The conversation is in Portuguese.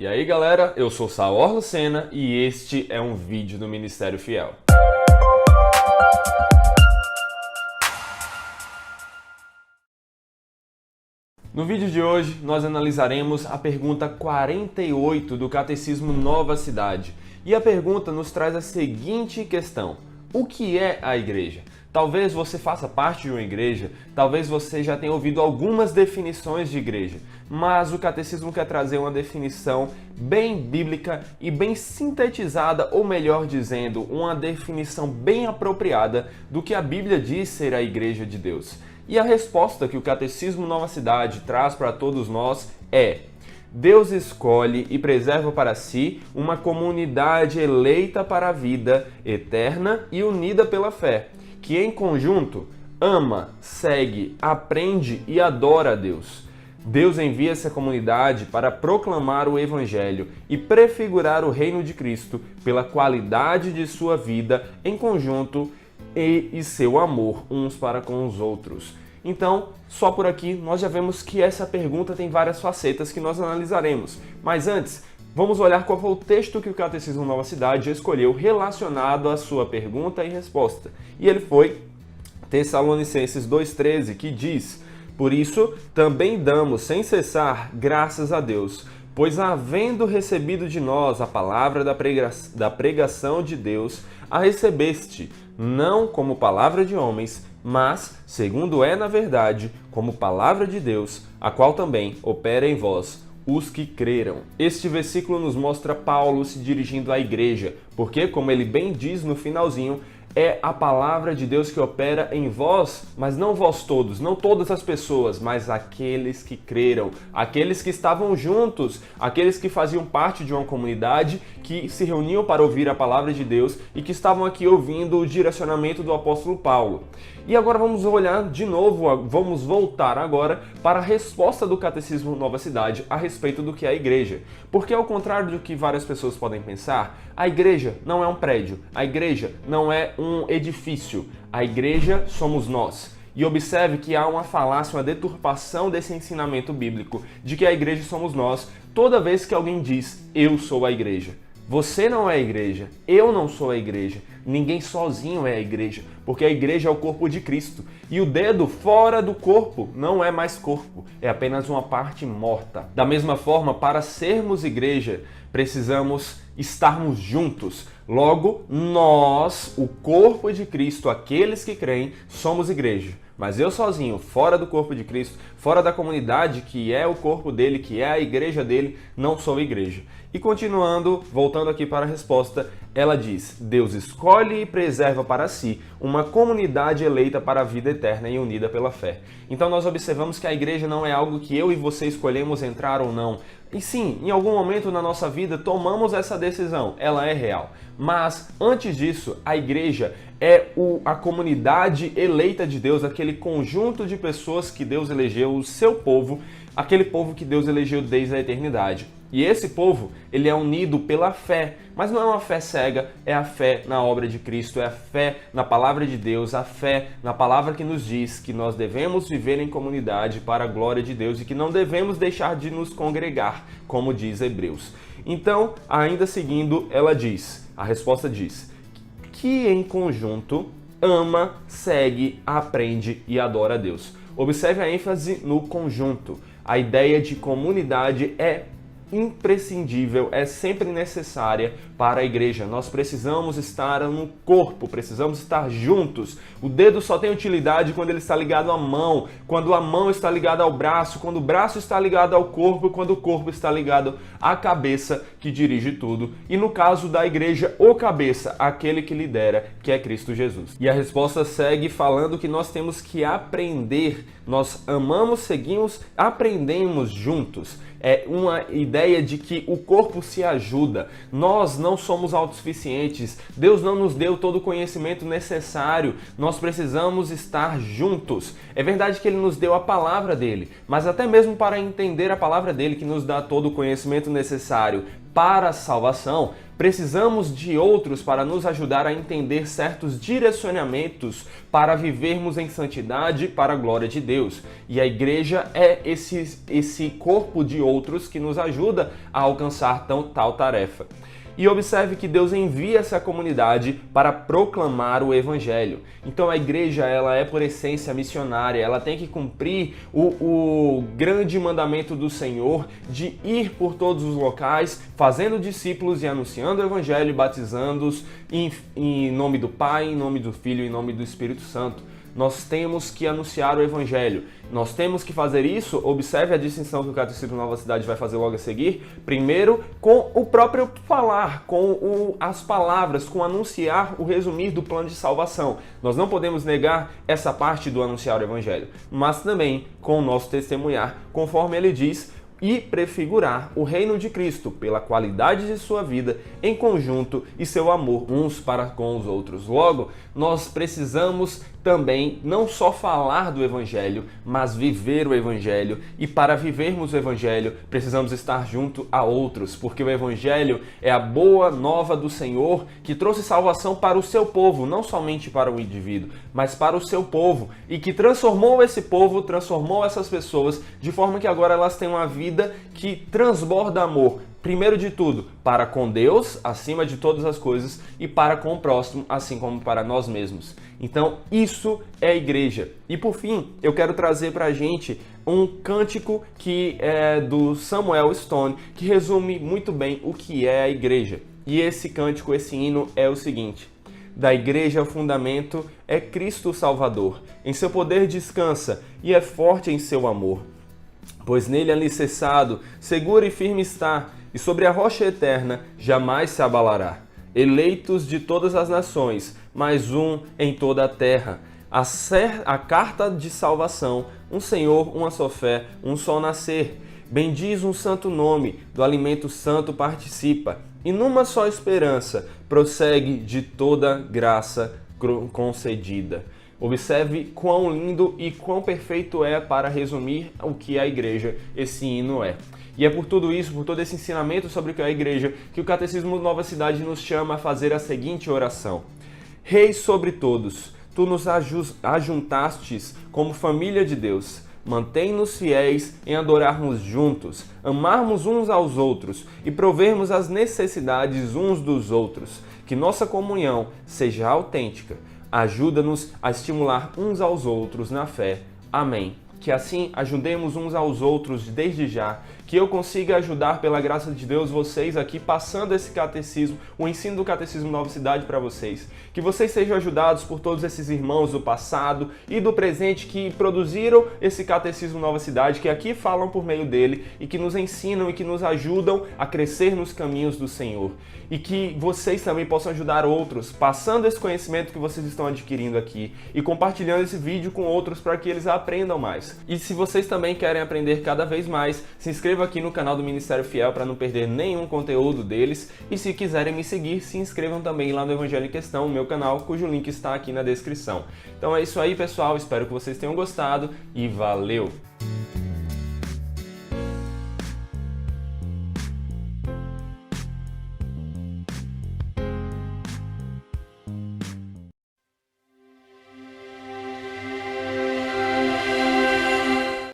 E aí galera, eu sou Saor Lucena e este é um vídeo do Ministério Fiel. No vídeo de hoje nós analisaremos a pergunta 48 do Catecismo Nova Cidade. E a pergunta nos traz a seguinte questão: o que é a igreja? Talvez você faça parte de uma igreja, talvez você já tenha ouvido algumas definições de igreja, mas o Catecismo quer trazer uma definição bem bíblica e bem sintetizada, ou melhor dizendo, uma definição bem apropriada do que a Bíblia diz ser a igreja de Deus. E a resposta que o Catecismo Nova Cidade traz para todos nós é: Deus escolhe e preserva para si uma comunidade eleita para a vida eterna e unida pela fé, que em conjunto ama, segue, aprende e adora a Deus. Deus envia essa comunidade para proclamar o Evangelho e prefigurar o reino de Cristo pela qualidade de sua vida em conjunto e seu amor uns para com os outros. Então, só por aqui nós já vemos que essa pergunta tem várias facetas que nós analisaremos. Mas antes, vamos olhar qual foi o texto que o Catecismo Nova Cidade escolheu relacionado à sua pergunta e resposta. E ele foi Tessalonicenses 2,13, que diz: por isso, também damos sem cessar graças a Deus, pois havendo recebido de nós a palavra da pregação de Deus, a recebeste, não como palavra de homens, mas, segundo é na verdade, como palavra de Deus, a qual também opera em vós os que creram. Este versículo nos mostra Paulo se dirigindo à igreja, porque, como ele bem diz no finalzinho, é a palavra de Deus que opera em vós, mas não vós todos, não todas as pessoas, mas aqueles que creram, aqueles que estavam juntos, aqueles que faziam parte de uma comunidade, que se reuniam para ouvir a palavra de Deus e que estavam aqui ouvindo o direcionamento do apóstolo Paulo. E agora vamos olhar de novo, vamos voltar agora para a resposta do Catecismo Nova Cidade a respeito do que é a igreja. Porque ao contrário do que várias pessoas podem pensar, a igreja não é um prédio, a igreja não é um edifício, a igreja somos nós. E observe que há uma falácia, uma deturpação desse ensinamento bíblico de que a igreja somos nós toda vez que alguém diz: eu sou a igreja. Você não é a igreja, eu não sou a igreja, ninguém sozinho é a igreja, porque a igreja é o corpo de Cristo. E o dedo fora do corpo não é mais corpo, é apenas uma parte morta. Da mesma forma, para sermos igreja, precisamos estarmos juntos. Logo, nós, o corpo de Cristo, aqueles que creem, somos igreja. Mas eu sozinho, fora do corpo de Cristo, fora da comunidade que é o corpo dele, que é a igreja dele, não sou igreja. E continuando, voltando aqui para a resposta, ela diz: Deus escolhe e preserva para si uma comunidade eleita para a vida eterna e unida pela fé. Então nós observamos que a igreja não é algo que eu e você escolhemos entrar ou não. E sim, em algum momento na nossa vida tomamos essa decisão, ela é real. Mas antes disso, a igreja é a comunidade eleita de Deus, aquele conjunto de pessoas que Deus elegeu, o seu povo, aquele povo que Deus elegeu desde a eternidade. E esse povo, ele é unido pela fé, mas não é uma fé cega, é a fé na obra de Cristo, é a fé na palavra de Deus, a fé na palavra que nos diz que nós devemos viver em comunidade para a glória de Deus e que não devemos deixar de nos congregar, como diz Hebreus. Então, ainda seguindo, ela diz, a resposta diz, que em conjunto ama, segue, aprende e adora a Deus. Observe a ênfase no conjunto. A ideia de comunidade é imprescindível, é sempre necessária para a igreja. Nós precisamos estar no corpo, precisamos estar juntos. O dedo só tem utilidade quando ele está ligado à mão, quando a mão está ligada ao braço, quando o braço está ligado ao corpo, quando o corpo está ligado à cabeça que dirige tudo. E no caso da igreja, o cabeça, aquele que lidera, que é Cristo Jesus. E a resposta segue falando que nós temos que aprender. Nós amamos, seguimos, aprendemos juntos. É uma ideia de que o corpo se ajuda. Nós não somos autossuficientes. Deus não nos deu todo o conhecimento necessário. Nós precisamos estar juntos. É verdade que Ele nos deu a palavra dele, mas até mesmo para entender a palavra dele, que nos dá todo o conhecimento necessário, para a salvação, precisamos de outros para nos ajudar a entender certos direcionamentos para vivermos em santidade para a glória de Deus. E a igreja é esse corpo de outros que nos ajuda a alcançar tal tarefa. E observe que Deus envia essa comunidade para proclamar o Evangelho. Então a igreja, ela é por essência missionária, ela tem que cumprir o grande mandamento do Senhor de ir por todos os locais, fazendo discípulos e anunciando o Evangelho, batizando-os em nome do Pai, em nome do Filho e em nome do Espírito Santo. Nós temos que anunciar o Evangelho. Nós temos que fazer isso, observe a distinção que o Catecismo Nova Cidade vai fazer logo a seguir, primeiro com o próprio falar, com as palavras, com anunciar o resumir do plano de salvação. Nós não podemos negar essa parte do anunciar o Evangelho, mas também com o nosso testemunhar, conforme ele diz, e prefigurar o reino de Cristo pela qualidade de sua vida em conjunto e seu amor uns para com os outros. Logo, nós precisamos também não só falar do Evangelho, mas viver o Evangelho. E para vivermos o Evangelho, precisamos estar junto a outros, porque o Evangelho é a boa nova do Senhor que trouxe salvação para o seu povo, não somente para o indivíduo, mas para o seu povo, e que transformou esse povo, transformou essas pessoas, de forma que agora elas têm uma vida que transborda amor. Primeiro de tudo, para com Deus, acima de todas as coisas, e para com o próximo, assim como para nós mesmos. Então, isso é a igreja. E por fim, eu quero trazer para a gente um cântico que é do Samuel Stone, que resume muito bem o que é a igreja. E esse cântico, esse hino é o seguinte: da igreja o fundamento é Cristo Salvador, em seu poder descansa e é forte em seu amor. Pois nele alicerçado, seguro e firme está, e sobre a rocha eterna jamais se abalará. Eleitos de todas as nações, mais um em toda a terra. A carta de salvação, um Senhor, uma só fé, um só nascer. Bendiz um santo nome, do alimento santo participa. E numa só esperança, prossegue de toda graça concedida. Observe quão lindo e quão perfeito é, para resumir o que é a igreja, esse hino é. E é por tudo isso, por todo esse ensinamento sobre o que é a igreja, que o Catecismo Nova Cidade nos chama a fazer a seguinte oração: Rei sobre todos, tu nos ajuntastes como família de Deus. Mantém-nos fiéis em adorarmos juntos, amarmos uns aos outros e provermos as necessidades uns dos outros. Que nossa comunhão seja autêntica. Ajuda-nos a estimular uns aos outros na fé. Amém. Que assim ajudemos uns aos outros desde já, que eu consiga ajudar pela graça de Deus vocês aqui passando esse catecismo, o ensino do Catecismo Nova Cidade para vocês. Que vocês sejam ajudados por todos esses irmãos do passado e do presente que produziram esse Catecismo Nova Cidade, que aqui falam por meio dele e que nos ensinam e que nos ajudam a crescer nos caminhos do Senhor. E que vocês também possam ajudar outros, passando esse conhecimento que vocês estão adquirindo aqui e compartilhando esse vídeo com outros para que eles aprendam mais. E se vocês também querem aprender cada vez mais, se inscreva aqui no canal do Ministério Fiel para não perder nenhum conteúdo deles. E se quiserem me seguir, se inscrevam também lá no Evangelho em Questão, o meu canal, cujo link está aqui na descrição. Então é isso aí, pessoal. Espero que vocês tenham gostado e valeu!